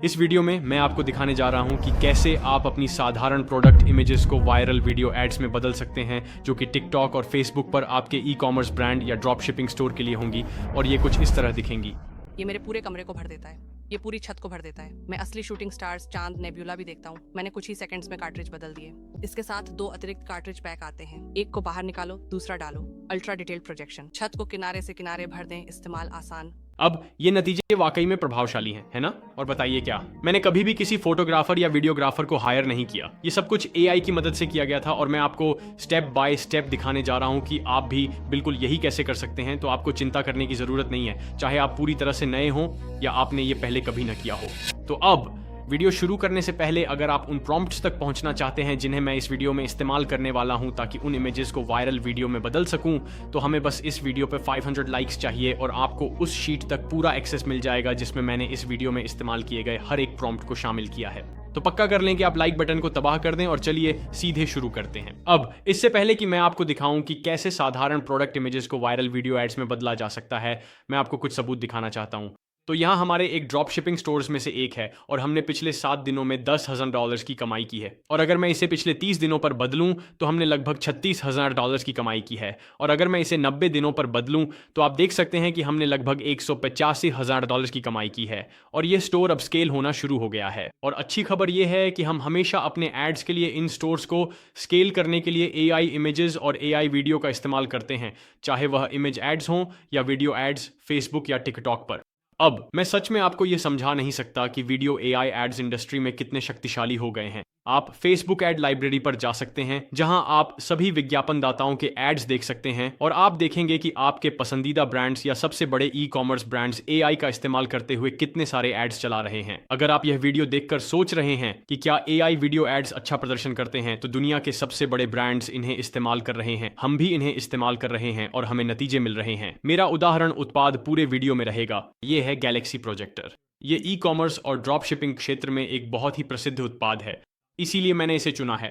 इस वीडियो में मैं आपको दिखाने जा रहा हूं कि कैसे आप अपनी साधारण प्रोडक्ट इमेजेस को वायरल वीडियो एड्स में बदल सकते हैं, जो कि टिकटॉक और फेसबुक पर आपके ई कॉमर्स ब्रांड या ड्रॉप शिपिंग स्टोर के लिए होंगी और ये कुछ इस तरह दिखेंगी। ये मेरे पूरे कमरे को भर देता है, ये पूरी छत को भर देता है। मैं असली शूटिंग स्टार्स, चांद, नेब्यूला भी देखता हूँ। मैंने कुछ ही सेकंड्स में कार्ट्रिज बदल दिए। इसके साथ 2 अतिरिक्त कार्ट्रिज पैक आते हैं। एक को बाहर निकालो, दूसरा डालो। अल्ट्रा डिटेल्ड प्रोजेक्शन, छत को किनारे से किनारे भर दें, इस्तेमाल आसान। अब ये नतीजे वाकई में प्रभावशाली हैं, है ना? और बताइए क्या? मैंने कभी भी किसी फोटोग्राफर या वीडियोग्राफर को हायर नहीं किया। ये सब कुछ एआई की मदद से किया गया था और मैं आपको स्टेप बाय स्टेप दिखाने जा रहा हूं कि आप भी बिल्कुल यही कैसे कर सकते हैं। तो आपको चिंता करने की जरूरत नहीं है, चाहे आप पूरी तरह से नए हों या आपने ये पहले कभी न किया हो। तो अब वीडियो शुरू करने से पहले अगर आप उन प्रॉम्प्ट्स तक पहुंचना चाहते हैं जिन्हें मैं इस वीडियो में इस्तेमाल करने वाला हूं ताकि उन इमेजेस को वायरल वीडियो में बदल सकूं, तो हमें बस इस वीडियो पे 500 लाइक्स चाहिए और आपको उस शीट तक पूरा एक्सेस मिल जाएगा जिसमें मैंने इस वीडियो में इस्तेमाल किए गए हर एक प्रॉम्प्ट को शामिल किया है। तो पक्का कर लें कि आप लाइक बटन को तबाह कर दें और चलिए सीधे शुरू करते हैं। अब इससे पहले कि मैं आपको दिखाऊं कि कैसे साधारण प्रोडक्ट इमेजेस को वायरल वीडियो एड्स में बदला जा सकता है, मैं आपको कुछ सबूत दिखाना चाहता हूं। तो यहाँ हमारे एक ड्रॉप शिपिंग स्टोर्स में से एक है और हमने पिछले 7 दिनों में $10,000 की कमाई की है। और अगर मैं इसे पिछले 30 दिनों पर बदलूं तो हमने लगभग $36,000 की कमाई की है। और अगर मैं इसे 90 दिनों पर बदलूं तो आप देख सकते हैं कि हमने लगभग $185,000 की कमाई की है। और ये स्टोर अब स्केल होना शुरू हो गया है। और अच्छी खबर यह है कि हम हमेशा अपने एड्स के लिए इन स्टोर्स को स्केल करने के लिए AI इमेजेस और AI वीडियो का इस्तेमाल करते हैं, चाहे वह इमेज एड्स हों या वीडियो एड्स फेसबुक या टिकटॉक पर। अब मैं सच में आपको यह समझा नहीं सकता कि वीडियो AI एड्स इंडस्ट्री में कितने शक्तिशाली हो गए हैं। आप फेसबुक एड लाइब्रेरी पर जा सकते हैं जहां आप सभी विज्ञापनदाताओं के एड्स देख सकते हैं और आप देखेंगे कि आपके पसंदीदा ब्रांड्स या सबसे बड़े ई कॉमर्स ब्रांड्स AI का इस्तेमाल करते हुए कितने सारे एड्स चला रहे हैं। अगर आप यह वीडियो देखकर सोच रहे हैं कि क्या AI वीडियो एड्स अच्छा प्रदर्शन करते हैं, तो दुनिया के सबसे बड़े ब्रांड्स इन्हें इस्तेमाल कर रहे हैं। हम भी इन्हें इस्तेमाल कर रहे हैं और हमें नतीजे मिल रहे हैं। मेरा उदाहरण उत्पाद पूरे वीडियो में रहेगा। यह है गैलेक्सी प्रोजेक्टर। ये ई कॉमर्स और ड्रॉप शिपिंग क्षेत्र में एक बहुत ही प्रसिद्ध उत्पाद है, इसीलिए मैंने इसे चुना है।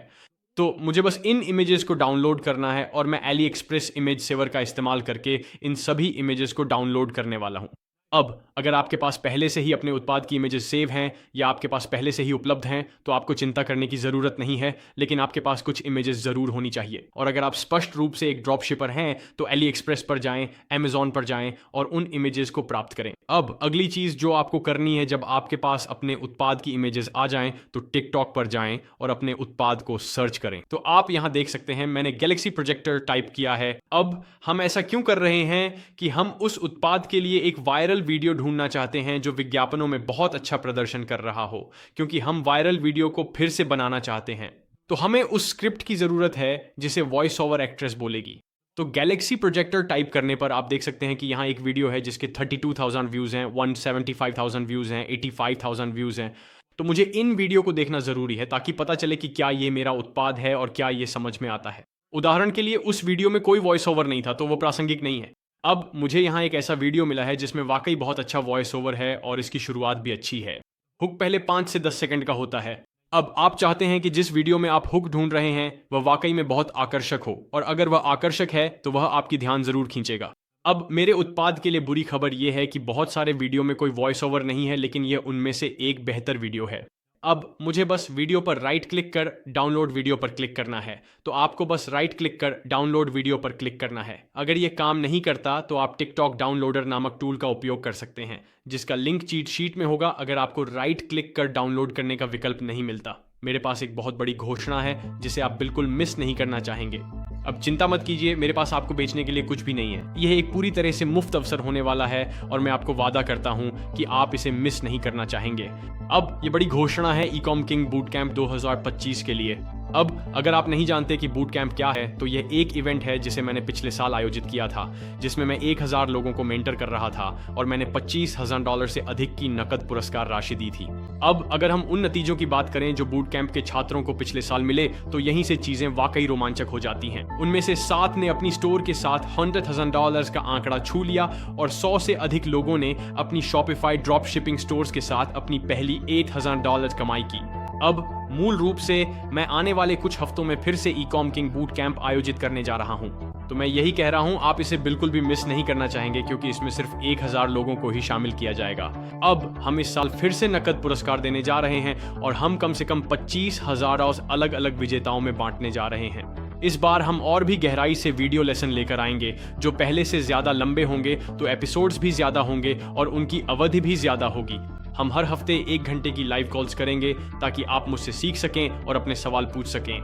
तो मुझे बस इन इमेजेस को डाउनलोड करना है और मैं एली एक्सप्रेस इमेज सेवर का इस्तेमाल करके इन सभी इमेजेस को डाउनलोड करने वाला हूं। अब अगर आपके पास पहले से ही अपने उत्पाद की इमेजेस सेव हैं या आपके पास पहले से ही उपलब्ध हैं तो आपको चिंता करने की ज़रूरत नहीं है, लेकिन आपके पास कुछ इमेजेस ज़रूर होनी चाहिए। और अगर आप स्पष्ट रूप से एक ड्रॉप शिपर हैं तो एली एक्सप्रेस पर जाएं, अमेजॉन पर जाएं और उन इमेजेस को प्राप्त करें। अब अगली चीज़ जो आपको करनी है, जब आपके पास अपने उत्पाद की इमेजेस आ जाएं तो टिकटॉक पर जाएं और अपने उत्पाद को सर्च करें। तो आप यहाँ देख सकते हैं मैंने गैलेक्सी प्रोजेक्टर टाइप किया है। अब हम ऐसा क्यों कर रहे हैं कि हम उस उत्पाद के लिए एक वायरल वीडियो ढूंढना चाहते हैं जो विज्ञापनों में बहुत अच्छा प्रदर्शन कर रहा हो, क्योंकि हम वायरल वीडियो को फिर से बनाना चाहते हैं। तो हमें उस स्क्रिप्ट की जरूरत है जिसे वॉइस ओवर एक्ट्रेस बोलेगी। तो गैलेक्सी प्रोजेक्टर टाइप करने पर आप देख सकते हैं कि यहाँ एक वीडियो है जिसके 32,000 व्यूज हैं, 175,000 व्यूज हैं, 85,000 व्यूज हैं। तो मुझे इन वीडियो को देखना जरूरी है ताकि पता चले कि क्या ये मेरा उत्पाद है और क्या ये समझ में आता है। उदाहरण के लिए उस वीडियो में कोई वॉइस ओवर नहीं था, तो वो प्रासंगिक नहीं है। अब मुझे यहाँ एक ऐसा वीडियो मिला है जिसमें वाकई बहुत अच्छा वॉइस ओवर है और इसकी शुरुआत भी अच्छी है। हुक पहले 5 से 10 सेकंड का होता है। अब आप चाहते हैं कि जिस वीडियो में आप हुक ढूंढ रहे हैं वह वाकई में बहुत आकर्षक हो, और अगर वह आकर्षक है तो वह आपकी ध्यान जरूर खींचेगा। अब मेरे उत्पाद के लिए बुरी खबर यह है कि बहुत सारे वीडियो में कोई वॉइस ओवर नहीं है, लेकिन यह उनमें से एक बेहतर वीडियो है। अब मुझे बस वीडियो पर राइट क्लिक कर डाउनलोड वीडियो पर क्लिक करना है। तो आपको बस राइट क्लिक कर डाउनलोड वीडियो पर क्लिक करना है। अगर ये काम नहीं करता तो आप टिकटॉक डाउनलोडर नामक टूल का उपयोग कर सकते हैं, जिसका लिंक चीट शीट में होगा अगर आपको राइट क्लिक कर डाउनलोड करने का विकल्प नहीं मिलता। मेरे पास एक बहुत बड़ी घोषणा है जिसे आप बिल्कुल मिस नहीं करना चाहेंगे। अब चिंता मत कीजिए, मेरे पास आपको बेचने के लिए कुछ भी नहीं है। यह एक पूरी तरह से मुफ्त अवसर होने वाला है और मैं आपको वादा करता हूं कि आप इसे मिस नहीं करना चाहेंगे। अब ये बड़ी घोषणा है ईकॉम किंग बूट कैंप 2025 के लिए। अब अगर आप नहीं जानते कि बूट कैंप क्या है, तो यह एक इवेंट है जिसे मैंने पिछले साल आयोजित किया था, जिसमें मैं 1000 लोगों को मेंटर कर रहा था और मैंने $25,000 से अधिक की नकद पुरस्कार राशि दी थी। अब अगर हम उन नतीजों की बात करें जो बूट कैंप के छात्रों को पिछले साल मिले, तो यहीं से चीजें वाकई रोमांचक हो जाती हैं। उनमें से 7 ने अपनी स्टोर के साथ $100,000 का आंकड़ा छू लिया और 100 से अधिक लोगों ने अपनी शॉपिफाई ड्रॉप शिपिंग स्टोर्स के साथ अपनी पहली $8,000 कमाई की। अब मूल रूप से मैं आने वाले कुछ हफ्तों में फिर से ई-कॉम किंग बूट कैंप आयोजित करने जा रहा हूं। तो मैं यही कह रहा हूं, आप इसे बिल्कुल भी मिस नहीं करना चाहेंगे क्योंकि इसमें सिर्फ 1000 लोगों को ही शामिल किया जाएगा। अब हम इस साल फिर से नकद पुरस्कार देने जा रहे हैं और हम कम से कम 25,000 अलग अलग विजेताओं में बांटने जा रहे हैं। इस बार हम और भी गहराई से वीडियो लेसन लेकर आएंगे जो पहले से ज्यादा लंबे होंगे, तो एपिसोड्स भी ज्यादा होंगे और उनकी अवधि भी ज्यादा होगी। हम हर हफ्ते 1 घंटे की लाइव कॉल्स करेंगे ताकि आप मुझसे सीख सकें और अपने सवाल पूछ सकें।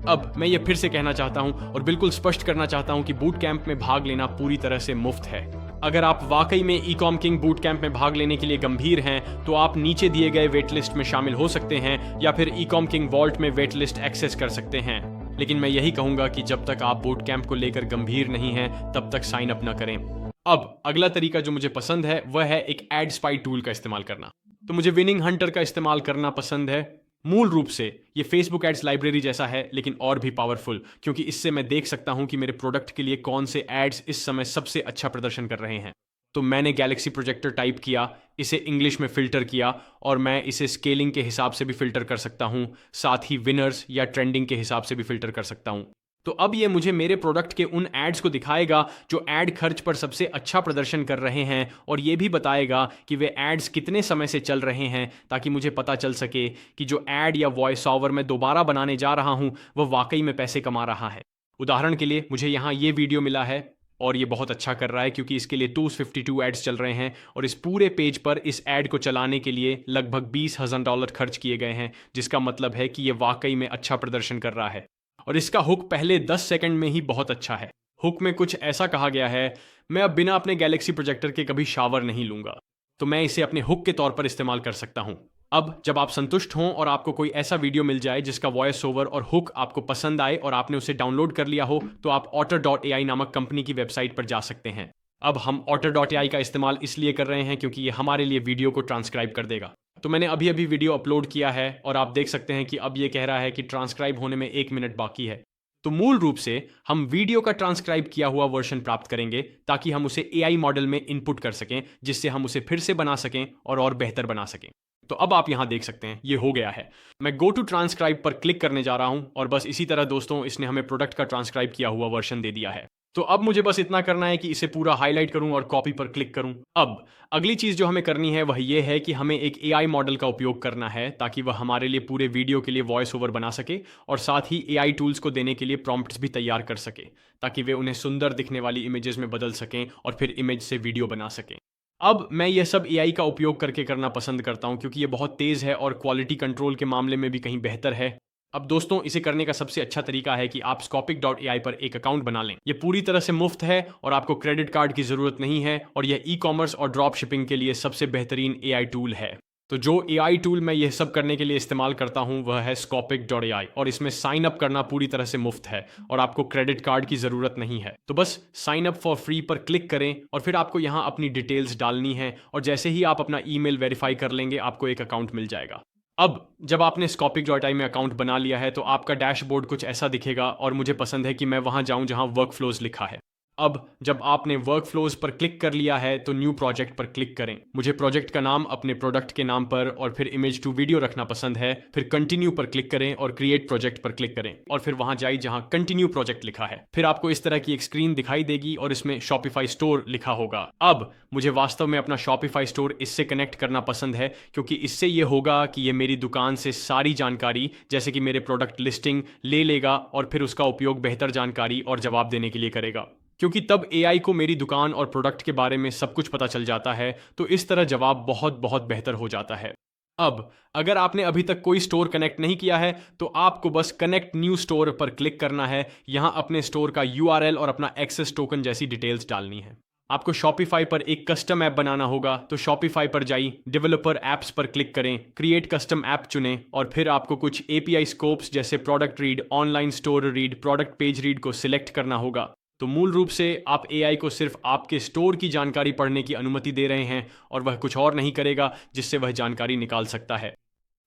अब मैं ये फिर से कहना चाहता हूं और बिल्कुल स्पष्ट करना चाहता हूं कि बूट कैंप में भाग लेना पूरी तरह से मुफ्त है। अगर आप वाकई में ई-कॉम किंग बूट कैंप में भाग लेने के लिए गंभीर हैं, तो आप नीचे दिए गए वेट लिस्ट में शामिल हो सकते हैं या फिर ई-कॉम किंग वॉल्ट में वेट लिस्ट एक्सेस कर सकते हैं। लेकिन मैं यही कहूंगा कि जब तक आप बूट कैंप को लेकर गंभीर नहीं हैं, तब तक साइन अप न करें। अब अगला तरीका जो मुझे पसंद है वह है एक एड स्पाई टूल का इस्तेमाल करना। तो मुझे विनिंग हंटर का इस्तेमाल करना पसंद है। मूल रूप से ये फेसबुक एड्स लाइब्रेरी जैसा है, लेकिन और भी पावरफुल, क्योंकि इससे मैं देख सकता हूं कि मेरे प्रोडक्ट के लिए कौन से एड्स इस समय सबसे अच्छा प्रदर्शन कर रहे हैं। तो मैंने गैलेक्सी प्रोजेक्टर टाइप किया, इसे इंग्लिश में फिल्टर किया और मैं इसे स्केलिंग के हिसाब से भी फिल्टर कर सकता हूं, साथ ही विनर्स या ट्रेंडिंग के हिसाब से भी फिल्टर कर सकता हूं। तो अब ये मुझे मेरे प्रोडक्ट के उन एड्स को दिखाएगा जो एड खर्च पर सबसे अच्छा प्रदर्शन कर रहे हैं, और ये भी बताएगा कि वे एड्स कितने समय से चल रहे हैं, ताकि मुझे पता चल सके कि जो एड या वॉइस ओवर मैं दोबारा बनाने जा रहा हूं वह वाकई में पैसे कमा रहा है। उदाहरण के लिए मुझे यहाँ ये वीडियो मिला है और ये बहुत अच्छा कर रहा है क्योंकि इसके लिए 252 एड्स चल रहे हैं और इस पूरे पेज पर इस एड को चलाने के लिए लगभग $20,000 खर्च किए गए हैं, जिसका मतलब है कि ये वाकई में अच्छा प्रदर्शन कर रहा है। और इसका हुक पहले 10 सेकंड में ही बहुत अच्छा है। हुक में कुछ ऐसा कहा गया है, मैं अब बिना अपने गैलेक्सी प्रोजेक्टर के कभी शावर नहीं लूंगा, तो मैं इसे अपने हुक के तौर पर इस्तेमाल कर सकता हूं। अब जब आप संतुष्ट हों और आपको कोई ऐसा वीडियो मिल जाए जिसका वॉइस ओवर और हुक आपको पसंद आए और आपने उसे डाउनलोड कर लिया हो, तो आप otter.ai नामक कंपनी की वेबसाइट पर जा सकते हैं। अब हम otter.ai का इस्तेमाल इसलिए कर रहे हैं क्योंकि ये हमारे लिए वीडियो को ट्रांसक्राइब कर देगा। तो मैंने अभी अभी वीडियो अपलोड किया है और आप देख सकते हैं कि अब ये कह रहा है कि ट्रांसक्राइब होने में 1 मिनट बाकी है। तो मूल रूप से हम वीडियो का ट्रांसक्राइब किया हुआ वर्जन प्राप्त करेंगे ताकि हम उसे AI मॉडल में इनपुट कर सकें, जिससे हम उसे फिर से बना सकें और बेहतर बना सकें। तो अब आप यहां देख सकते हैं ये हो गया है। मैं गो टू ट्रांसक्राइब पर क्लिक करने जा रहा हूं और बस इसी तरह दोस्तों इसने हमें प्रोडक्ट का ट्रांसक्राइब किया हुआ वर्जन दे दिया है। तो अब मुझे बस इतना करना है कि इसे पूरा हाईलाइट करूं और कॉपी पर क्लिक करूं। अब अगली चीज जो हमें करनी है वह यह है कि हमें एक AI मॉडल का उपयोग करना है ताकि वह हमारे लिए पूरे वीडियो के लिए वॉइस ओवर बना सके और साथ ही AI टूल्स को देने के लिए प्रॉम्प्ट्स भी तैयार कर सके ताकि वे उन्हें सुंदर दिखने वाली इमेजेस में बदल सकें और फिर इमेज से वीडियो बना सकें। अब मैं यह सब AI का उपयोग करके करना पसंद करता हूं क्योंकि यह बहुत तेज है और क्वालिटी कंट्रोल के मामले में भी कहीं बेहतर है। अब दोस्तों इसे करने का सबसे अच्छा तरीका है कि आप Skopic.ai पर एक अकाउंट बना लें। यह पूरी तरह से मुफ्त है और आपको क्रेडिट कार्ड की जरूरत नहीं है और यह ई-कॉमर्स और ड्रॉप शिपिंग के लिए सबसे बेहतरीन AI टूल है। तो जो AI टूल मैं यह सब करने के लिए इस्तेमाल करता हूं वह है Skopic.ai और इसमें साइन अप करना पूरी तरह से मुफ्त है और आपको क्रेडिट कार्ड की जरूरत नहीं है। तो बस साइन अप फॉर फ्री पर क्लिक करें और फिर आपको यहां अपनी डिटेल्स डालनी है और जैसे ही आप अपना ईमेल वेरीफाई कर लेंगे आपको एक अकाउंट मिल जाएगा। अब जब आपने Skopic.ai में अकाउंट बना लिया है तो आपका डैशबोर्ड कुछ ऐसा दिखेगा और मुझे पसंद है कि मैं वहां जाऊं जहां वर्क फ्लोज लिखा है। अब जब आपने वर्क फ्लोज पर क्लिक कर लिया है तो न्यू प्रोजेक्ट पर क्लिक करें। मुझे प्रोजेक्ट का नाम अपने प्रोडक्ट के नाम पर और फिर इमेज टू वीडियो रखना पसंद है। फिर कंटिन्यू पर क्लिक करें और क्रिएट प्रोजेक्ट पर क्लिक करें और फिर वहां जाइए जहां कंटिन्यू प्रोजेक्ट लिखा है। फिर आपको इस तरह की एक स्क्रीन दिखाई देगी और इसमें Shopify स्टोर लिखा होगा। अब मुझे वास्तव में अपना Shopify स्टोर इससे कनेक्ट करना पसंद है क्योंकि इससे ये होगा कि ये मेरी दुकान से सारी जानकारी जैसे कि मेरे प्रोडक्ट लिस्टिंग ले लेगा और फिर उसका उपयोग बेहतर जानकारी और जवाब देने के लिए करेगा। क्योंकि तब AI को मेरी दुकान और प्रोडक्ट के बारे में सब कुछ पता चल जाता है, तो इस तरह जवाब बहुत बहुत बेहतर हो जाता है। अब अगर आपने अभी तक कोई स्टोर कनेक्ट नहीं किया है तो आपको बस कनेक्ट न्यू स्टोर पर क्लिक करना है। यहां अपने स्टोर का URL और अपना एक्सेस टोकन जैसी डिटेल्स डालनी है। आपको Shopify पर एक कस्टम ऐप बनाना होगा, तो Shopify पर जाइए, डेवलपर ऐप्स पर क्लिक करें, क्रिएट कस्टम ऐप चुनें और फिर आपको कुछ API स्कोप्स जैसे product read, online store read, product page read को सिलेक्ट करना होगा। तो मूल रूप से आप AI को सिर्फ आपके स्टोर की जानकारी पढ़ने की अनुमति दे रहे हैं और वह कुछ और नहीं करेगा जिससे वह जानकारी निकाल सकता है।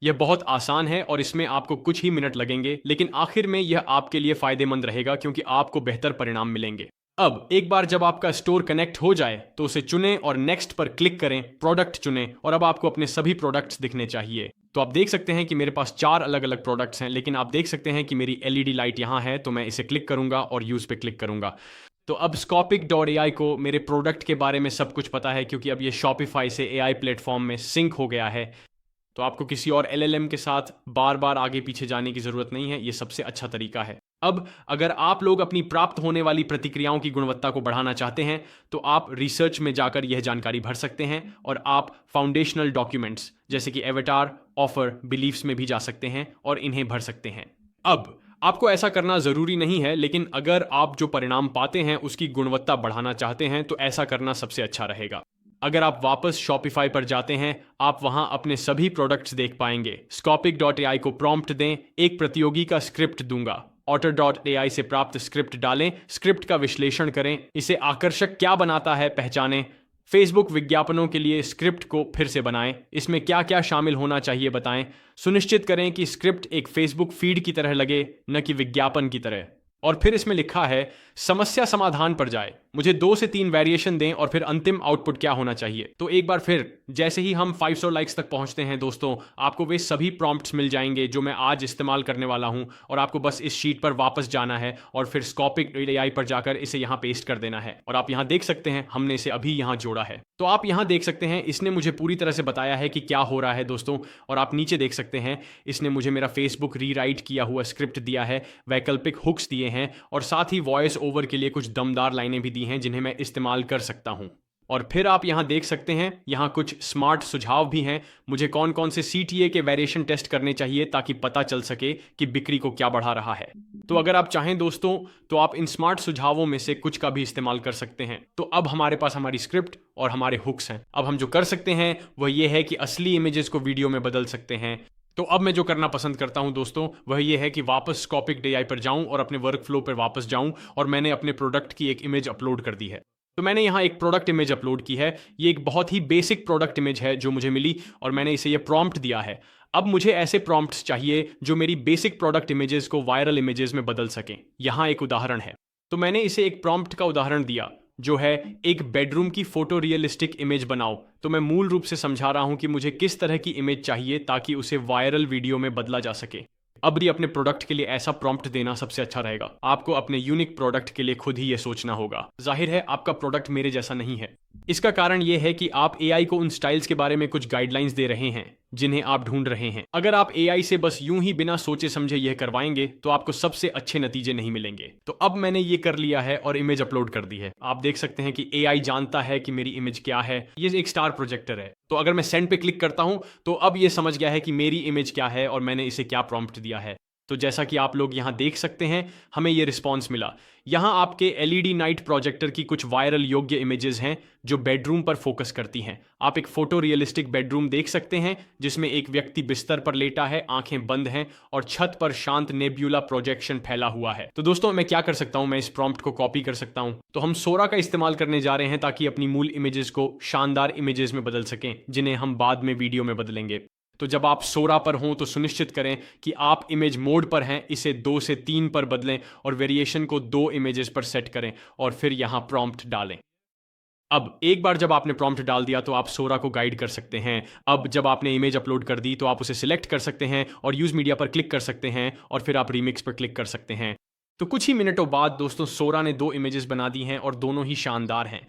यह बहुत आसान है और इसमें आपको कुछ ही मिनट लगेंगे, लेकिन आखिर में यह आपके लिए फायदेमंद रहेगा क्योंकि आपको बेहतर परिणाम मिलेंगे। अब एक बार जब आपका स्टोर कनेक्ट हो जाए तो उसे चुनें और नेक्स्ट पर क्लिक करें, प्रोडक्ट चुनें और अब आपको अपने सभी प्रोडक्ट्स दिखने चाहिए। तो आप देख सकते हैं कि मेरे पास 4 अलग अलग प्रोडक्ट्स हैं, लेकिन आप देख सकते हैं कि मेरी एलईडी लाइट यहाँ है, तो मैं इसे क्लिक करूंगा और यूज पे क्लिक करूंगा। तो अब Scopik.ai को मेरे प्रोडक्ट के बारे में सब कुछ पता है, क्योंकि अब ये Shopify से AI प्लेटफॉर्म में सिंक हो गया है। तो आपको किसी और LLM के साथ बार बार आगे पीछे जाने की ज़रूरत नहीं है, ये सबसे अच्छा तरीका है। अब अगर आप लोग अपनी प्राप्त होने वाली प्रतिक्रियाओं की गुणवत्ता को बढ़ाना चाहते हैं तो आप रिसर्च में जाकर यह जानकारी भर सकते हैं और आप फाउंडेशनल डॉक्यूमेंट्स जैसे कि एवेटार, ऑफर, बिलीफ्स में भी जा सकते हैं और इन्हें भर सकते हैं। अब आपको ऐसा करना ज़रूरी नहीं है, लेकिन अगर आप जो परिणाम पाते हैं उसकी गुणवत्ता बढ़ाना चाहते हैं तो ऐसा करना सबसे अच्छा रहेगा। अगर आप वापस Shopify पर जाते हैं, आप वहां अपने सभी प्रोडक्ट्स देख पाएंगे। Scopik.ai को प्रॉम्प्ट दें, एक प्रतियोगी का स्क्रिप्ट दूंगा। Otter.ai से प्राप्त स्क्रिप्ट डालें, स्क्रिप्ट का विश्लेषण करें, इसे आकर्षक क्या बनाता है पहचानें। फेसबुक विज्ञापनों के लिए स्क्रिप्ट को फिर से बनाएं, इसमें क्या क्या शामिल होना चाहिए बताएं। सुनिश्चित करें कि स्क्रिप्ट एक फेसबुक फीड की तरह लगे, न कि विज्ञापन की तरह। और फिर इसमें लिखा है समस्या समाधान पर जाए, मुझे 2 से 3 वेरिएशन दें और फिर अंतिम आउटपुट क्या होना चाहिए। तो एक बार फिर जैसे ही हम 500 लाइक्स तक पहुंचते हैं दोस्तों, आपको वे सभी प्रॉम्प्ट्स मिल जाएंगे जो मैं आज इस्तेमाल करने वाला हूं और आपको बस इस शीट पर वापस जाना है और फिर Scopik.ai पर जाकर इसे यहां पेस्ट कर देना है। और आप यहां देख सकते हैं हमने इसे अभी यहां जोड़ा है। तो आप यहां देख सकते हैं इसने मुझे पूरी तरह से बताया है कि क्या हो रहा है दोस्तों। और आप नीचे देख सकते हैं इसने मुझे मेरा फेसबुक रीराइट किया हुआ स्क्रिप्ट दिया है, वैकल्पिक हुक्स दिए हैं और साथ ही वॉइस ओवर के लिए कुछ दमदार लाइनें भी दी हैं जिन्हें मैं इस्तेमाल कर सकता हूं। और फिर आप यहां देख सकते हैं यहां कुछ स्मार्ट सुझाव भी हैं, मुझे कौन कौन से CTA के वेरिएशन टेस्ट करने चाहिए ताकि पता चल सके कि बिक्री को क्या बढ़ा रहा है। तो अगर आप चाहें दोस्तों तो आप इन स्मार्ट सुझावों में से कुछ का भी इस्तेमाल कर सकते हैं। तो अब हमारे पास हमारी स्क्रिप्ट और हमारे हुक्स हैं। अब हम जो कर सकते हैं वह यह है कि असली इमेजेस को वीडियो में बदल सकते हैं। तो अब मैं जो करना पसंद करता हूं दोस्तों वह ये है कि वापस Scopik.ai पर जाऊं और अपने वर्क फ्लो पर वापस जाऊं और मैंने अपने प्रोडक्ट की एक इमेज अपलोड कर दी है। तो मैंने यहाँ एक प्रोडक्ट इमेज अपलोड की है। ये एक बहुत ही बेसिक प्रोडक्ट इमेज है जो मुझे मिली और मैंने इसे ये प्रॉम्प्ट दिया है। अब मुझे ऐसे प्रॉम्प्ट्स चाहिए जो मेरी बेसिक प्रोडक्ट इमेजेस को वायरल इमेजेस में बदल सकें। यहाँ एक उदाहरण है। तो मैंने इसे एक प्रॉम्प्ट का उदाहरण दिया जो है एक बेडरूम की फोटो रियलिस्टिक इमेज बनाओ। तो मैं मूल रूप से समझा रहा हूं कि मुझे किस तरह की इमेज चाहिए ताकि उसे वायरल वीडियो में बदला जा सके। अब भी अपने प्रोडक्ट के लिए ऐसा प्रॉम्प्ट देना सबसे अच्छा रहेगा। आपको अपने यूनिक प्रोडक्ट के लिए खुद ही यह सोचना होगा। जाहिर है आपका प्रोडक्ट मेरे जैसा नहीं है। इसका कारण यह है कि आप AI को उन स्टाइल्स के बारे में कुछ गाइडलाइंस दे रहे हैं जिन्हें आप ढूंढ रहे हैं। अगर आप AI से बस यूं ही बिना सोचे समझे यह करवाएंगे तो आपको सबसे अच्छे नतीजे नहीं मिलेंगे। तो अब मैंने ये कर लिया है और इमेज अपलोड कर दी है। आप देख सकते हैं कि AI जानता है कि मेरी इमेज क्या है। ये एक स्टार प्रोजेक्टर है। तो अगर मैं सेंड पे क्लिक करता हूं तो अब ये समझ गया है कि मेरी इमेज क्या है और मैंने इसे क्या प्रॉम्प्ट दिया है। तो जैसा कि आप लोग यहां देख सकते हैं हमें यह रिस्पॉन्स मिला। यहां आपके LED नाइट प्रोजेक्टर की कुछ वायरल योग्य इमेजेस हैं जो बेडरूम पर फोकस करती हैं। आप एक फोटो रियलिस्टिक बेडरूम देख सकते हैं जिसमें एक व्यक्ति बिस्तर पर लेटा है, आंखें बंद हैं और छत पर शांत नेब्यूला प्रोजेक्शन फैला हुआ है। तो दोस्तों मैं क्या कर सकता हूं, मैं इस प्रॉम्प्ट को कॉपी कर सकता हूं। तो हम सोरा का इस्तेमाल करने जा रहे हैं ताकि अपनी मूल इमेजेस को शानदार इमेजेस में बदल सकें जिन्हें हम बाद में वीडियो में बदलेंगे। तो जब आप सोरा पर हों तो सुनिश्चित करें कि आप इमेज मोड पर हैं, इसे 2 से 3 पर बदलें और वेरिएशन को 2 इमेजेस पर सेट करें और फिर यहां प्रॉम्प्ट डालें। अब एक बार जब आपने प्रॉम्प्ट डाल दिया तो आप सोरा को गाइड कर सकते हैं। अब जब आपने इमेज अपलोड कर दी तो आप उसे सिलेक्ट कर सकते हैं और यूज मीडिया पर क्लिक कर सकते हैं और फिर आप रीमिक्स पर क्लिक कर सकते हैं। तो कुछ ही मिनटों बाद दोस्तों सोरा ने 2 इमेजेस बना दी हैं और दोनों ही शानदार हैं।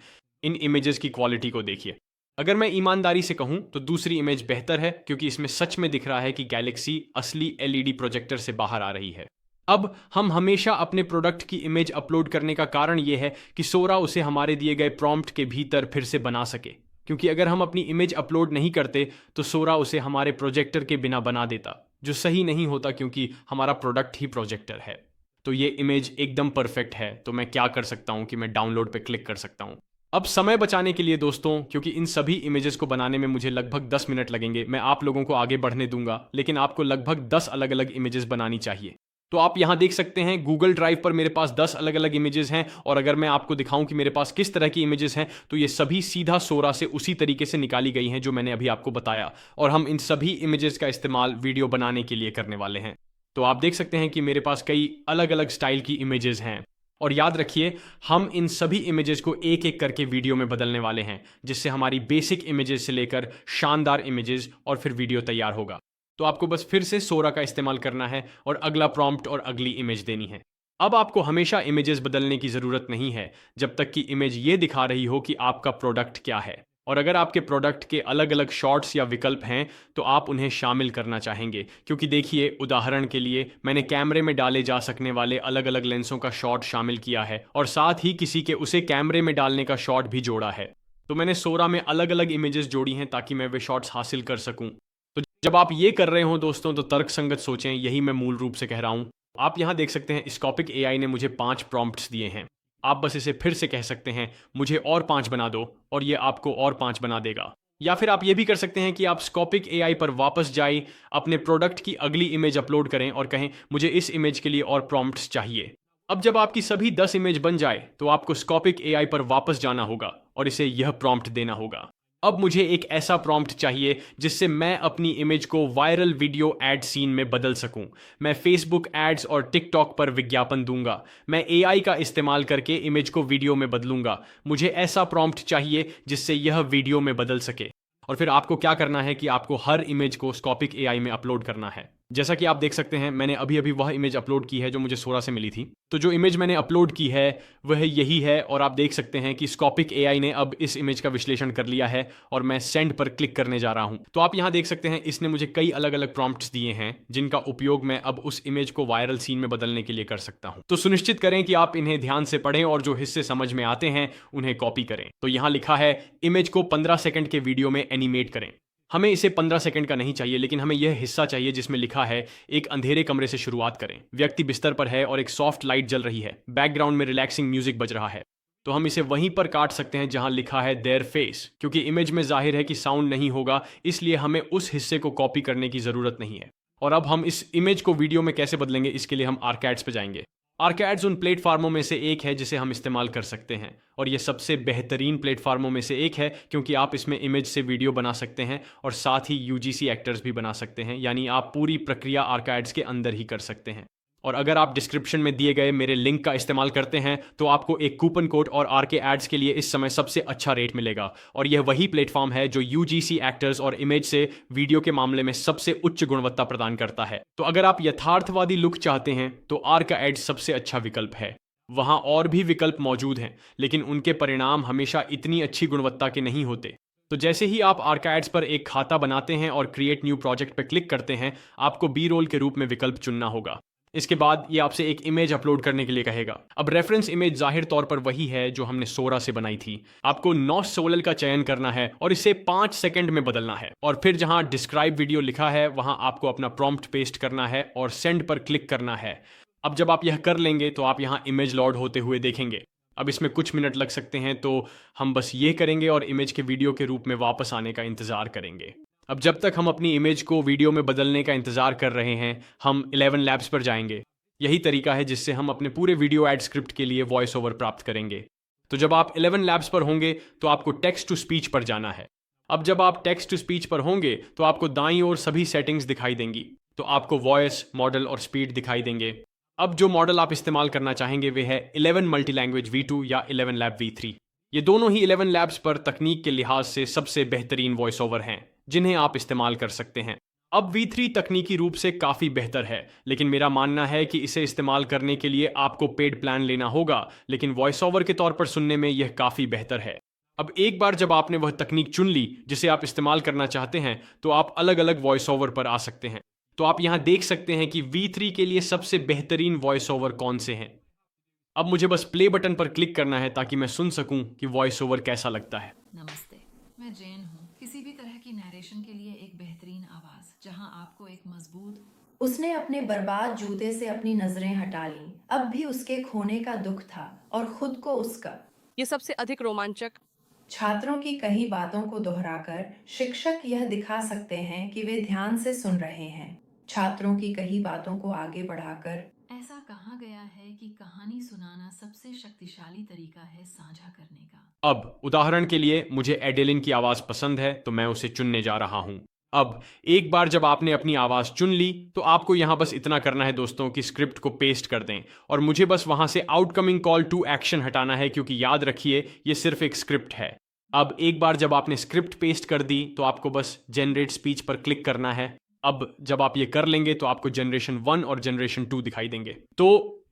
इन इमेजेस की क्वालिटी को देखिए। अगर मैं ईमानदारी से कहूं तो दूसरी इमेज बेहतर है क्योंकि इसमें सच में दिख रहा है कि गैलेक्सी असली LED प्रोजेक्टर से बाहर आ रही है। अब हम हमेशा अपने प्रोडक्ट की इमेज अपलोड करने का कारण यह है कि सोरा उसे हमारे दिए गए प्रॉम्प्ट के भीतर फिर से बना सके, क्योंकि अगर हम अपनी इमेज अपलोड नहीं करते तो सोरा उसे हमारे प्रोजेक्टर के बिना बना देता, जो सही नहीं होता क्योंकि हमारा प्रोडक्ट ही प्रोजेक्टर है। तो ये इमेज एकदम परफेक्ट है। तो मैं क्या कर सकता हूं कि मैं डाउनलोड पे क्लिक कर सकता हूं। अब समय बचाने के लिए दोस्तों, क्योंकि इन सभी इमेजेस को बनाने में मुझे लगभग 10 मिनट लगेंगे, मैं आप लोगों को आगे बढ़ने दूंगा, लेकिन आपको लगभग 10 अलग अलग इमेजेस बनानी चाहिए। तो आप यहां देख सकते हैं गूगल ड्राइव पर मेरे पास 10 अलग अलग इमेजेस हैं और अगर मैं आपको दिखाऊं कि मेरे पास किस तरह की इमेजेस हैं तो ये सभी सीधा सोरा से उसी तरीके से निकाली गई हैं जो मैंने अभी आपको बताया, और हम इन सभी इमेजेस का इस्तेमाल वीडियो बनाने के लिए करने वाले हैं। तो आप देख सकते हैं कि मेरे पास कई अलग अलग स्टाइल की इमेजेस हैं और याद रखिए, हम इन सभी इमेजेस को एक एक करके वीडियो में बदलने वाले हैं, जिससे हमारी बेसिक इमेजेस से लेकर शानदार इमेजेस और फिर वीडियो तैयार होगा। तो आपको बस फिर से सोरा का इस्तेमाल करना है और अगला प्रॉम्प्ट और अगली इमेज देनी है। अब आपको हमेशा इमेजेस बदलने की ज़रूरत नहीं है जब तक कि इमेज ये दिखा रही हो कि आपका प्रोडक्ट क्या है। और अगर आपके प्रोडक्ट के अलग अलग शॉट्स या विकल्प हैं तो आप उन्हें शामिल करना चाहेंगे, क्योंकि देखिए, उदाहरण के लिए मैंने कैमरे में डाले जा सकने वाले अलग अलग लेंसों का शॉट शामिल किया है और साथ ही किसी के उसे कैमरे में डालने का शॉट भी जोड़ा है। तो मैंने सोरा में अलग अलग इमेजेस जोड़ी हैं ताकि मैं वे शॉट्स हासिल कर सकूं। तो जब आप ये कर रहे हो दोस्तों, तो तर्कसंगत सोचें, यही मैं मूल रूप से कह रहा हूं। आप यहां देख सकते हैं, स्कोपिक एआई ने मुझे 5 प्रॉम्प्ट्स दिए हैं। आप बस इसे फिर से कह सकते हैं, मुझे और 5 बना दो, और ये आपको और 5 बना देगा। या फिर आप ये भी कर सकते हैं कि आप स्कोपिक एआई पर वापस जाएं, अपने प्रोडक्ट की अगली इमेज अपलोड करें और कहें, मुझे इस इमेज के लिए और प्रॉम्प्ट्स चाहिए। अब जब आपकी सभी 10 इमेज बन जाए तो आपको स्कोपिक एआई पर वापस जाना होगा और इसे यह प्रॉम्प्ट देना होगा। अब मुझे एक ऐसा प्रॉम्प्ट चाहिए जिससे मैं अपनी इमेज को वायरल वीडियो एड सीन में बदल सकूं। मैं फेसबुक एड्स और टिकटॉक पर विज्ञापन दूंगा। मैं एआई का इस्तेमाल करके इमेज को वीडियो में बदलूंगा। मुझे ऐसा प्रॉम्प्ट चाहिए जिससे यह वीडियो में बदल सके। और फिर आपको क्या करना है कि आपको हर इमेज को स्कोपिक एआई में अपलोड करना है। जैसा कि आप देख सकते हैं, मैंने अभी अभी वह इमेज अपलोड की है जो मुझे सोरा से मिली थी। तो जो इमेज मैंने अपलोड की है वह यही है, और आप देख सकते हैं कि स्कोपिक एआई ने अब इस इमेज का विश्लेषण कर लिया है और मैं सेंड पर क्लिक करने जा रहा हूं। तो आप यहां देख सकते हैं, इसने मुझे कई अलग अलग प्रॉम्प्ट्स दिए हैं जिनका उपयोग मैं अब उस इमेज को वायरल सीन में बदलने के लिए कर सकता हूं। तो सुनिश्चित करें कि आप इन्हें ध्यान से पढ़ें और जो हिस्से समझ में आते हैं उन्हें कॉपी करें। तो यहां लिखा है, इमेज को 15 सेकंड के वीडियो में एनिमेट करें। हमें इसे 15 सेकंड का नहीं चाहिए, लेकिन हमें यह हिस्सा चाहिए जिसमें लिखा है, एक अंधेरे कमरे से शुरुआत करें, व्यक्ति बिस्तर पर है और एक सॉफ्ट लाइट जल रही है, बैकग्राउंड में रिलैक्सिंग म्यूजिक बज रहा है। तो हम इसे वहीं पर काट सकते हैं जहां लिखा है देयर फेस, क्योंकि इमेज में जाहिर है कि साउंड नहीं होगा, इसलिए हमें उस हिस्से को कॉपी करने की जरूरत नहीं है। और अब हम इस इमेज को वीडियो में कैसे बदलेंगे, इसके लिए हम आर्कैड्स पे जाएंगे। आर्कैड्स उन प्लेटफार्मों में से एक है जिसे हम इस्तेमाल कर सकते हैं, और यह सबसे बेहतरीन प्लेटफार्मों में से एक है क्योंकि आप इसमें इमेज से वीडियो बना सकते हैं और साथ ही यूजीसी एक्टर्स भी बना सकते हैं, यानी आप पूरी प्रक्रिया आर्कैड्स के अंदर ही कर सकते हैं। और अगर आप डिस्क्रिप्शन में दिए गए मेरे लिंक का इस्तेमाल करते हैं तो आपको एक कूपन कोड और आरके एड्स के लिए इस समय सबसे अच्छा रेट मिलेगा। और यह वही प्लेटफॉर्म है जो यूजीसी एक्टर्स और इमेज से वीडियो के मामले में सबसे उच्च गुणवत्ता प्रदान करता है। तो अगर आप यथार्थवादी लुक चाहते हैं तो आरका एड्स सबसे अच्छा विकल्प है। वहां और भी विकल्प मौजूद हैं, लेकिन उनके परिणाम हमेशा इतनी अच्छी गुणवत्ता के नहीं होते। तो जैसे ही आप आरका एड्स पर एक खाता बनाते हैं और क्रिएट न्यू प्रोजेक्ट पर क्लिक करते हैं, आपको बी रोल के रूप में विकल्प चुनना होगा। इसके बाद ये आपसे एक इमेज अपलोड करने के लिए कहेगा। अब रेफरेंस इमेज जाहिर तौर पर वही है जो हमने सोरा से बनाई थी। आपको नॉस सोलल का चयन करना है और इसे 5 सेकंड में बदलना है, और फिर जहां डिस्क्राइब वीडियो लिखा है वहां आपको अपना प्रॉम्प्ट पेस्ट करना है और सेंड पर क्लिक करना है। अब जब आप यह कर लेंगे तो आप यहां इमेज लोड होते हुए देखेंगे। अब इसमें कुछ मिनट लग सकते हैं, तो हम बस ये करेंगे और इमेज के वीडियो के रूप में वापस आने का इंतजार करेंगे। अब जब तक हम अपनी इमेज को वीडियो में बदलने का इंतजार कर रहे हैं, हम 11 लैब्स पर जाएंगे। यही तरीका है जिससे हम अपने पूरे वीडियो एड स्क्रिप्ट के लिए वॉइस ओवर प्राप्त करेंगे। तो जब आप 11 लैब्स पर होंगे तो आपको टेक्स्ट टू स्पीच पर जाना है। अब जब आप टेक्स्ट टू स्पीच पर होंगे तो आपको दाईं ओर सभी सेटिंग्स दिखाई देंगी। तो आपको वॉइस, मॉडल और स्पीड दिखाई देंगे। अब जो मॉडल आप इस्तेमाल करना चाहेंगे वे है 11 मल्टी लैंग्वेज V2 या 11 लैब V3। ये दोनों ही 11 लैब्स पर तकनीक के लिहाज से सबसे बेहतरीन वॉइस ओवर हैं जिन्हें आप इस्तेमाल कर सकते हैं। अब V3 तकनीकी रूप से काफ़ी बेहतर है, लेकिन मेरा मानना है कि इसे इस्तेमाल करने के लिए आपको पेड प्लान लेना होगा, लेकिन वॉइस ओवर के तौर पर सुनने में यह काफ़ी बेहतर है। अब एक बार जब आपने वह तकनीक चुन ली जिसे आप इस्तेमाल करना चाहते हैं, तो आप अलग अलग वॉइस ओवर पर आ सकते हैं। तो आप यहां देख सकते हैं कि V3 के लिए सबसे बेहतरीन वॉइस ओवर कौन से हैं। अब मुझे बस प्ले बटन पर क्लिक करना है ताकि मैं सुन सकूं कि वॉइस ओवर कैसा लगता है। नमस्ते, मैं जेन हूँ। किसी भी तरह की नरेशन के लिए एक बेहतरीन आवाज जहाँ आपको एक मजबूत। उसने अपने बर्बाद जूते से अपनी नजरें हटा लीं। अब भी उसके खोने का दुख था और खुद को उसका। ये सबसे अधिक रोमांचक। छात्रों की कई बातों को दोहराकर शिक्षक यह दिखा सकते हैं कि वे ध्यान से सुन रहे हैं। छात्रों की कई बातों को आगे बढ़ाकर ऐसा कहा गया है कि कहानी सुनाना सबसे शक्तिशाली तरीका है साझा करने का। अब उदाहरण के लिए मुझे एडेलिन की आवाज़ पसंद है, तो मैं उसे चुनने जा रहा हूं। अब एक बार जब आपने अपनी आवाज़ चुन ली तो आपको यहाँ बस इतना करना है दोस्तों कि स्क्रिप्ट को पेस्ट कर दें और मुझे बस वहाँ से आउटकमिंग कॉल टू एक्शन हटाना है, क्योंकि याद रखिए ये सिर्फ एक स्क्रिप्ट है। अब एक बार जब आपने स्क्रिप्ट पेस्ट कर दी तो आपको बस जनरेट स्पीच पर क्लिक करना है। अब जब आप ये कर लेंगे तो आपको जनरेशन 1 और जनरेशन 2 दिखाई देंगे। तो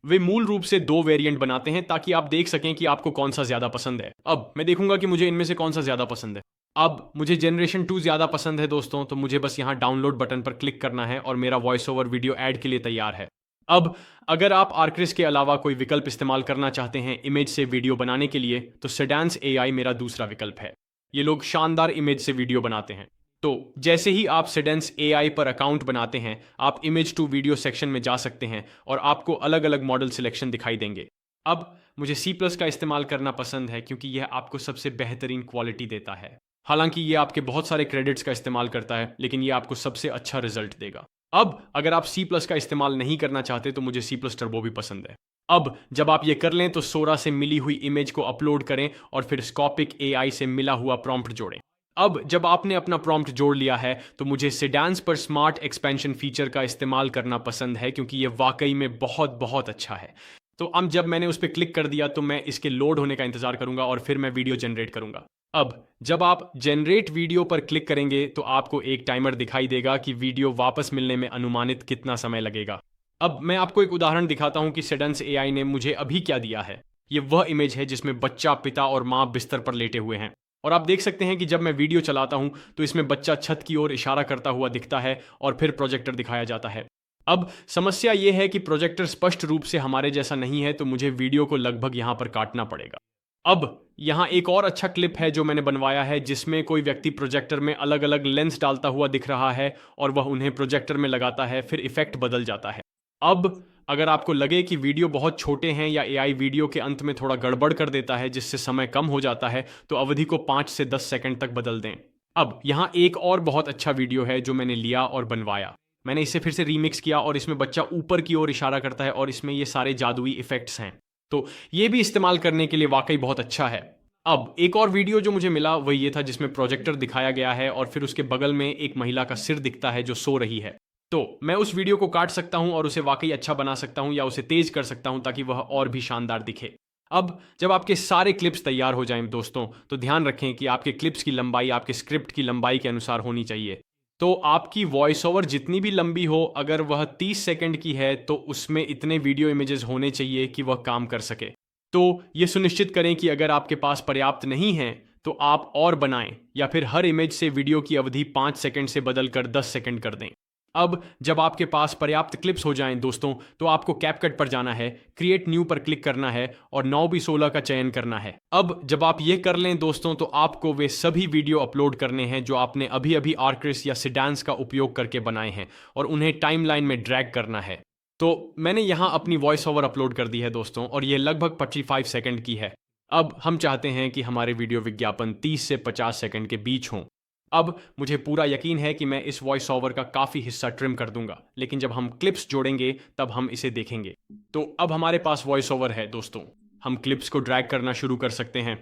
वे मूल रूप से 2 वेरिएंट बनाते हैं ताकि आप देख सकें कि आपको कौन सा ज़्यादा पसंद है। अब मैं देखूंगा कि मुझे इनमें से कौन सा ज़्यादा पसंद है। अब मुझे जनरेशन 2 ज़्यादा पसंद है दोस्तों, तो मुझे बस यहाँ डाउनलोड बटन पर क्लिक करना है और मेरा वॉइस ओवर वीडियो ऐड के लिए तैयार है। अब अगर आप आर्क्रिस के अलावा कोई विकल्प इस्तेमाल करना चाहते हैं इमेज से वीडियो बनाने के लिए, तो सेडांस AI मेरा दूसरा विकल्प है। ये लोग शानदार इमेज से वीडियो बनाते हैं। तो जैसे ही आप सेडेंस AI पर अकाउंट बनाते हैं, आप इमेज टू वीडियो सेक्शन में जा सकते हैं और आपको अलग अलग मॉडल सिलेक्शन दिखाई देंगे। अब मुझे C+ का इस्तेमाल करना पसंद है क्योंकि यह आपको सबसे बेहतरीन क्वालिटी देता है। हालांकि ये आपके बहुत सारे क्रेडिट्स का इस्तेमाल करता है, लेकिन ये आपको सबसे अच्छा रिजल्ट देगा। अब अगर आप C+ का इस्तेमाल नहीं करना चाहते तो मुझे C+ टर्बो भी पसंद है। अब जब आप ये कर लें तो सोरा से मिली हुई इमेज को अपलोड करें और फिर स्कॉपिक AI से मिला हुआ प्रॉम्प्ट जोड़ें। अब जब आपने अपना प्रॉम्प्ट जोड़ लिया है तो मुझे सेडांस पर स्मार्ट एक्सपेंशन फीचर का इस्तेमाल करना पसंद है क्योंकि ये वाकई में बहुत बहुत अच्छा है। तो अब जब मैंने उस पर क्लिक कर दिया तो मैं इसके लोड होने का इंतजार करूंगा और फिर मैं वीडियो जनरेट करूंगा। अब जब आप जनरेट वीडियो पर क्लिक करेंगे तो आपको एक टाइमर दिखाई देगा कि वीडियो वापस मिलने में अनुमानित कितना समय लगेगा। अब मैं आपको एक उदाहरण दिखाता हूं कि सेडेंस AI ने मुझे अभी क्या दिया है। ये वह इमेज है जिसमें बच्चा, पिता और माँ बिस्तर पर लेटे हुए हैं और आप देख सकते हैं कि जब मैं वीडियो चलाता हूं तो इसमें बच्चा छत की ओर इशारा करता हुआ दिखता है और फिर प्रोजेक्टर दिखाया जाता है। अब समस्या यह है कि प्रोजेक्टर स्पष्ट रूप से हमारे जैसा नहीं है, तो मुझे वीडियो को लगभग यहां पर काटना पड़ेगा। अब यहां एक और अच्छा क्लिप है जो मैंने बनवाया है जिसमें कोई व्यक्ति प्रोजेक्टर में अलग अलग लेंस डालता हुआ दिख रहा है और वह उन्हें प्रोजेक्टर में लगाता है, फिर इफेक्ट बदल जाता है। अब अगर आपको लगे कि वीडियो बहुत छोटे हैं या AI वीडियो के अंत में थोड़ा गड़बड़ कर देता है जिससे समय कम हो जाता है, तो अवधि को 5 से 10 सेकंड तक बदल दें। अब यहाँ एक और बहुत अच्छा वीडियो है जो मैंने लिया और बनवाया। मैंने इसे फिर से रीमिक्स किया और इसमें बच्चा ऊपर की ओर इशारा करता है और इसमें ये सारे जादुई इफेक्ट्स हैं, तो ये भी इस्तेमाल करने के लिए वाकई बहुत अच्छा है। अब एक और वीडियो जो मुझे मिला वह ये था जिसमें प्रोजेक्टर दिखाया गया है और फिर उसके बगल में एक महिला का सिर दिखता है जो सो रही है। तो मैं उस वीडियो को काट सकता हूं और उसे वाकई अच्छा बना सकता हूं या उसे तेज कर सकता हूं ताकि वह और भी शानदार दिखे। अब जब आपके सारे क्लिप्स तैयार हो जाएं दोस्तों, तो ध्यान रखें कि आपके क्लिप्स की लंबाई आपके स्क्रिप्ट की लंबाई के अनुसार होनी चाहिए। तो आपकी वॉइस ओवर जितनी भी लंबी हो, अगर वह 30 सेकंड की है तो उसमें इतने वीडियो इमेजेस होने चाहिए कि वह काम कर सके। तो ये सुनिश्चित करें कि अगर आपके पास पर्याप्त नहीं है तो आप और बनाएं या फिर हर इमेज से वीडियो की अवधि 5 सेकंड से बदलकर 10 सेकंड कर दें। अब जब आपके पास पर्याप्त क्लिप्स हो जाएं दोस्तों, तो आपको कैपकट पर जाना है, क्रिएट न्यू पर क्लिक करना है और 9x16 का चयन करना है। अब जब आप ये कर लें दोस्तों, तो आपको वे सभी वीडियो अपलोड करने हैं जो आपने अभी अभी आर्क्रिस या सेडांस का उपयोग करके बनाए हैं और उन्हें टाइमलाइन में ड्रैग करना है। तो मैंने यहाँ अपनी वॉइस ओवर अपलोड कर दी है दोस्तों और ये लगभग 45 सेकंड की है। अब हम चाहते हैं कि हमारे वीडियो विज्ञापन 30 से 50 सेकंड के बीच हों। अब मुझे पूरा यकीन है कि मैं इस वॉइस ओवर का काफ़ी हिस्सा ट्रिम कर दूंगा, लेकिन जब हम क्लिप्स जोड़ेंगे तब हम इसे देखेंगे। तो अब हमारे पास वॉइस ओवर है दोस्तों, हम क्लिप्स को ड्रैग करना शुरू कर सकते हैं।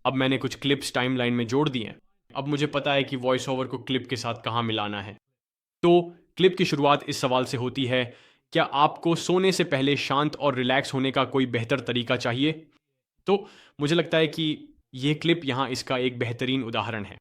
अब मैंने कुछ क्लिप्स टाइमलाइन में जोड़ दिए हैं। अब मुझे पता है कि वॉइस ओवर को क्लिप के साथ कहाँ मिलाना है। तो क्लिप की शुरुआत इस सवाल से होती है, क्या आपको सोने से पहले शांत और रिलैक्स होने का कोई बेहतर तरीका चाहिए? तो मुझे लगता है कि ये क्लिप यहाँ इसका एक बेहतरीन उदाहरण है।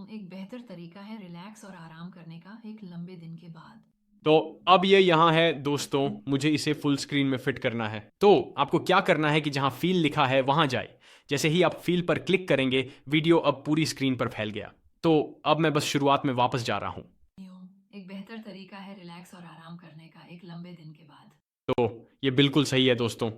एक बेहतर तरीका है रिलैक्स और आराम करने का एक लंबे दिन के बाद। तो अब ये यहाँ है दोस्तों, मुझे इसे फुल स्क्रीन में फिट करना है। तो आपको क्या करना है कि जहाँ फील लिखा है वहाँ जाए। जैसे ही आप फील पर क्लिक करेंगे, वीडियो अब पूरी स्क्रीन पर फैल गया। तो अब मैं बस शुरुआत में वापस जा रहा हूँ। एक बेहतर तरीका है रिलैक्स और आराम करने का एक लंबे दिन के बाद। तो ये बिल्कुल सही है दोस्तों।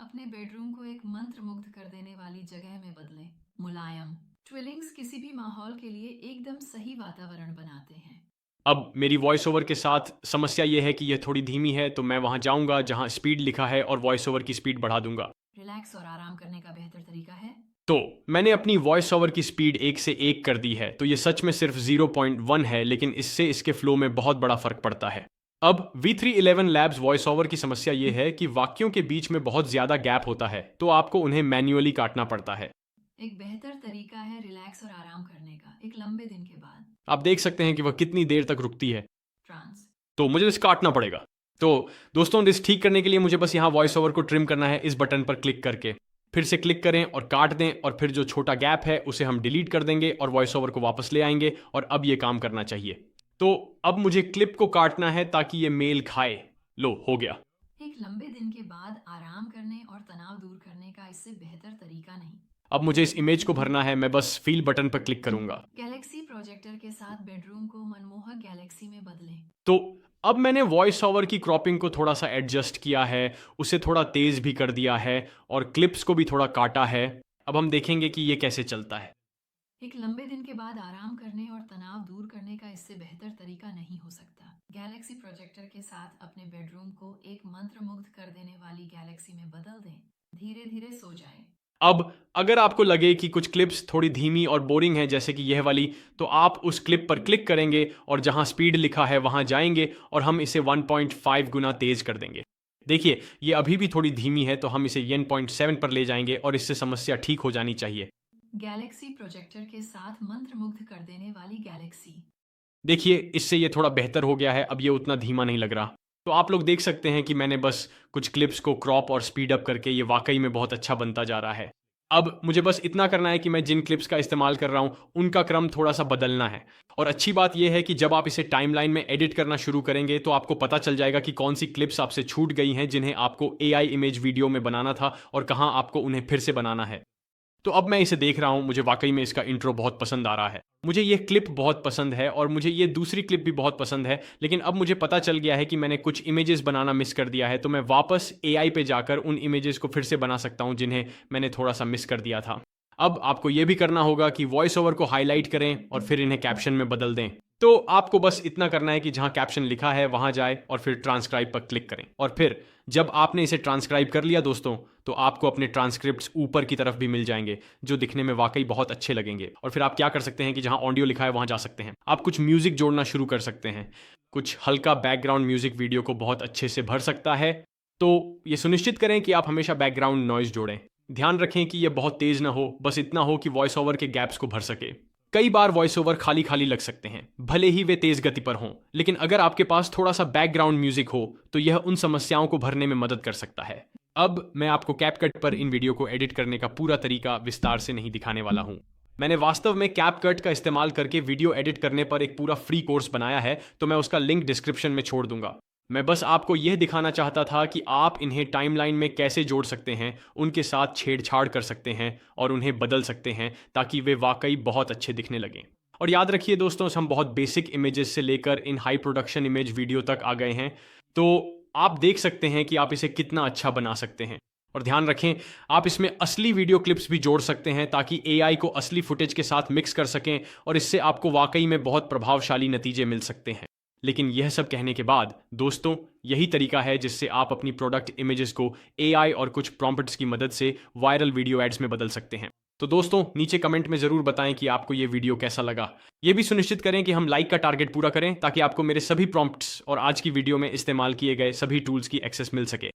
अपने बेडरूम को एक मंत्र मुग्ध कर देने वाली जगह में बदलें। मुलायम ट्विलिंग्स किसी भी माहौल के लिए एकदम सही वातावरण बनाते हैं। अब मेरी वॉइस ओवर के साथ समस्या यह है कि यह थोड़ी धीमी है, तो मैं वहां जाऊंगा जहां स्पीड लिखा है और वॉइस ओवर की स्पीड बढ़ा दूंगा। रिलैक्स और आराम करने का बेहतर तरीका है। तो मैंने अपनी वॉइस ओवर की स्पीड 1 से 1 कर दी है, तो ये सच में सिर्फ 0.1 है, लेकिन इससे इसके फ्लो में बहुत बड़ा फर्क पड़ता है। अब V311 Labs वॉइस ओवर की समस्या यह है कि वाक्यों के बीच में बहुत ज्यादा गैप होता है, तो आपको उन्हें मैन्युअली काटना पड़ता है। एक बेहतर तरीका है रिलैक्स और आराम करने का एक लंबे दिन के बाद। आप देख सकते हैं कि वह कितनी देर तक रुकती है। ट्रांस। तो मुझे इसे काटना पड़ेगा। तो दोस्तों, इस ठीक करने के लिए मुझे बस यहाँ वॉइस ओवर को ट्रिम करना है इस बटन पर क्लिक करके। फिर से क्लिक करें और काट दें, और फिर जो छोटा गैप है उसे हम डिलीट कर देंगे और वॉइस ओवर को वापस ले आएंगे, और अब ये काम करना चाहिए। तो अब मुझे क्लिप को काटना है ताकि ये मेल खाए। लो, हो गया। एक लंबे दिन के बाद आराम करने और तनाव दूर करने का इससे बेहतर तरीका नहीं। अब मुझे इस इमेज को भरना है। मैं बस फील बटन पर क्लिक करूंगा। गैलेक्सी प्रोजेक्टर के साथ बेडरूम को मनमोहक गैलेक्सी में बदलें। तो अब मैंने वॉइस ओवर की क्रॉपिंग को थोड़ा सा एडजस्ट किया है, उसे थोड़ा तेज भी कर दिया है, और क्लिप्स को भी थोड़ा काटा है। अब हम देखेंगे कि ये कैसे चलता है। एक लंबे दिन के बाद आराम करने और तनाव दूर करने का इससे बेहतर तरीका नहीं हो सकता। गैलेक्सी प्रोजेक्टर के साथ अपने बेडरूम को एक मंत्रमुग्ध कर देने वाली गैलेक्सी में बदल दें। धीरे धीरे सो जाएं। अब अगर आपको लगे कि कुछ क्लिप्स थोड़ी धीमी और बोरिंग है, जैसे कि यह वाली, तो आप उस क्लिप पर क्लिक करेंगे और जहां स्पीड लिखा है वहां जाएंगे और हम इसे 1.5 गुना तेज कर देंगे। देखिए, ये अभी भी थोड़ी धीमी है, तो हम इसे 1.7 पर ले जाएंगे और इससे समस्या ठीक हो जानी चाहिए। गैलेक्सी प्रोजेक्टर के साथ मंत्रमुग्ध कर देने वाली गैलेक्सी। देखिए, इससे ये थोड़ा बेहतर हो गया है। अब ये उतना धीमा नहीं लग रहा। तो आप लोग देख सकते हैं कि मैंने बस कुछ क्लिप्स को क्रॉप और स्पीड अप करके ये वाकई में बहुत अच्छा बनता जा रहा है। अब मुझे बस इतना करना है कि मैं जिन क्लिप्स का इस्तेमाल कर रहा हूँ उनका क्रम थोड़ा सा बदलना है। और अच्छी बात यह है कि जब आप इसे टाइमलाइन में एडिट करना शुरू करेंगे तो आपको पता चल जाएगा कि कौन सी क्लिप्स आपसे छूट गई हैं, जिन्हें आपको AI इमेज वीडियो में बनाना था, और कहाँ आपको उन्हें फिर से बनाना है। तो अब मैं इसे देख रहा हूँ। मुझे वाकई में इसका इंट्रो बहुत पसंद आ रहा है। मुझे ये क्लिप बहुत पसंद है और मुझे ये दूसरी क्लिप भी बहुत पसंद है। लेकिन अब मुझे पता चल गया है कि मैंने कुछ इमेजेस बनाना मिस कर दिया है, तो मैं वापस AI पे जाकर उन इमेजेस को फिर से बना सकता हूँ जिन्हें मैंने थोड़ा सा मिस कर दिया था। अब आपको यह भी करना होगा कि वॉइस ओवर को हाईलाइट करें और फिर इन्हें कैप्शन में बदल दें। तो आपको बस इतना करना है कि जहां कैप्शन लिखा है वहां जाए और फिर ट्रांसक्राइब पर क्लिक करें। और फिर जब आपने इसे ट्रांसक्राइब कर लिया दोस्तों, तो आपको अपने ट्रांसक्रिप्ट्स ऊपर की तरफ भी मिल जाएंगे, जो दिखने में वाकई बहुत अच्छे लगेंगे। और फिर आप क्या कर सकते हैं कि जहां ऑडियो लिखा है वहां जा सकते हैं। आप कुछ म्यूजिक जोड़ना शुरू कर सकते हैं। कुछ हल्का बैकग्राउंड म्यूजिक वीडियो को बहुत अच्छे से भर सकता है। तो ये सुनिश्चित करें कि आप हमेशा बैकग्राउंड नॉइज जोड़ें। ध्यान रखें कि यह बहुत तेज ना हो, बस इतना हो कि वॉइस ओवर के गैप्स को भर सके। कई बार वॉइस ओवर खाली खाली लग सकते हैं, भले ही वे तेज गति पर हों, लेकिन अगर आपके पास थोड़ा सा बैकग्राउंड म्यूजिक हो तो यह उन समस्याओं को भरने में मदद कर सकता है। अब मैं आपको कैपकट पर इन वीडियो को एडिट करने का पूरा तरीका विस्तार से नहीं दिखाने वाला हूं। मैंने वास्तव में कैपकट का इस्तेमाल करके वीडियो एडिट करने पर एक पूरा फ्री कोर्स बनाया है, तो मैं उसका लिंक डिस्क्रिप्शन में छोड़ दूंगा। मैं बस आपको यह दिखाना चाहता था कि आप इन्हें टाइमलाइन में कैसे जोड़ सकते हैं, उनके साथ छेड़छाड़ कर सकते हैं और उन्हें बदल सकते हैं ताकि वे वाकई बहुत अच्छे दिखने लगें। और याद रखिए दोस्तों, हम बहुत बेसिक इमेजेस से लेकर इन हाई प्रोडक्शन इमेज वीडियो तक आ गए हैं, तो आप देख सकते हैं कि आप इसे कितना अच्छा बना सकते हैं। और ध्यान रखें, आप इसमें असली वीडियो क्लिप्स भी जोड़ सकते हैं ताकि AI को असली फुटेज के साथ मिक्स कर सकें, और इससे आपको वाकई में बहुत प्रभावशाली नतीजे मिल सकते हैं। लेकिन यह सब कहने के बाद दोस्तों, यही तरीका है जिससे आप अपनी प्रोडक्ट इमेजेस को AI और कुछ प्रॉम्प्ट्स की मदद से वायरल वीडियो एड्स में बदल सकते हैं। तो दोस्तों, नीचे कमेंट में जरूर बताएं कि आपको यह वीडियो कैसा लगा। यह भी सुनिश्चित करें कि हम लाइक का टारगेट पूरा करें ताकि आपको मेरे सभी प्रॉम्प्ट्स और आज की वीडियो में इस्तेमाल किए गए सभी टूल्स की एक्सेस मिल सके।